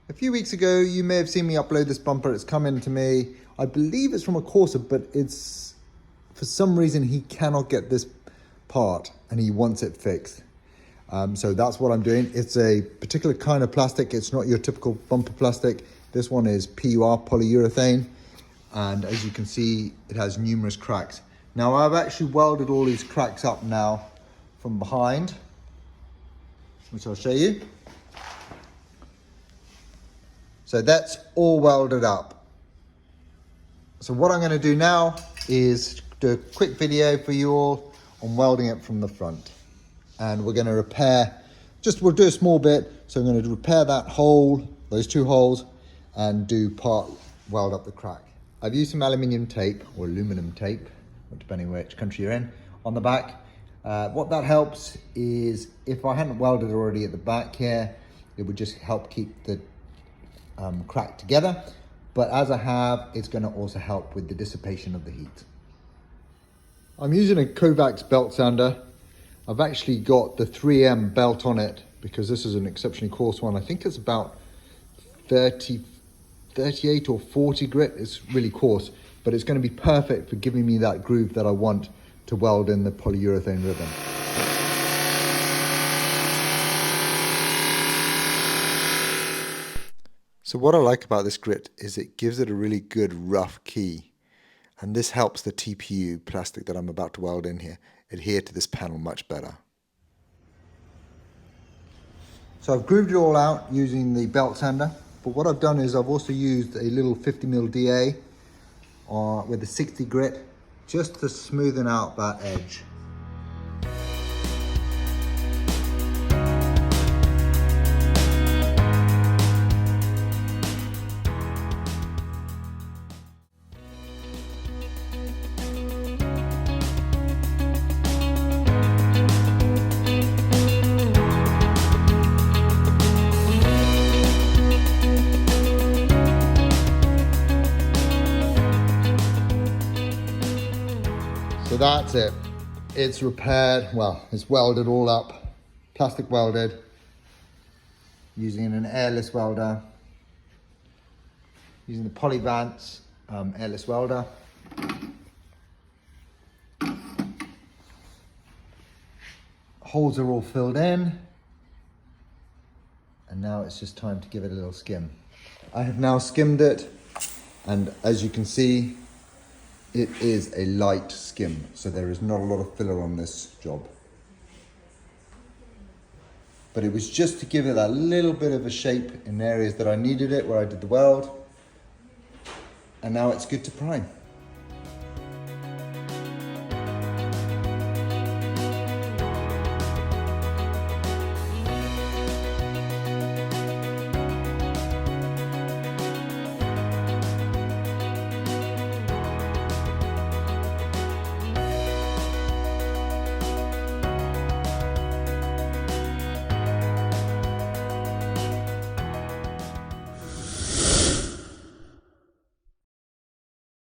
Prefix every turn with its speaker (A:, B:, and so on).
A: A few weeks ago, you may have seen me upload this bumper. It's come in to me. I believe it's from a Corsa, but it's, for some reason, he cannot get this part and he wants it fixed. So that's what I'm doing. It's a particular kind of plastic. It's not your typical bumper plastic. This one is PUR, polyurethane. And as you can see, it has numerous cracks. Now I've actually welded all these cracks up now from behind, which I'll show you. So that's all welded up. So what I'm going to do now is do a quick video for you all on welding it from the front. And we're going to repair, we'll do a small bit. So I'm going to repair that hole, those two holes, and do part weld up the crack. I've used some aluminium tape or aluminum tape, depending which country you're in, on the back. What that helps is if I hadn't welded already at the back here, it would just help keep the crack together. But as I have, it's going to also help with the dissipation of the heat. I'm using a Kovacs belt sander. I've actually got the 3M belt on it because this is an exceptionally coarse one. I think it's about 38 or 40 grit. It's really coarse, but it's going to be perfect for giving me that groove that I want to weld in the polyurethane ribbon. So what I like about this grit is it gives it a really good rough key, and this helps the TPU plastic that I'm about to weld in here adhere to this panel much better. So I've grooved it all out using the belt sander, but what I've done is I've also used a little 50mm DA with a 60 grit just to smoothen out that edge. So that's it. It's repaired, well, it's welded all up, plastic welded, using an airless welder, using the Polyvance airless welder. Holes are all filled in, and now it's just time to give it a little skim. I have now skimmed it, and as you can see, it is a light skim, so there is not a lot of filler on this job. But it was just to give it that little bit of a shape in areas that I needed it, where I did the weld. And now it's good to prime.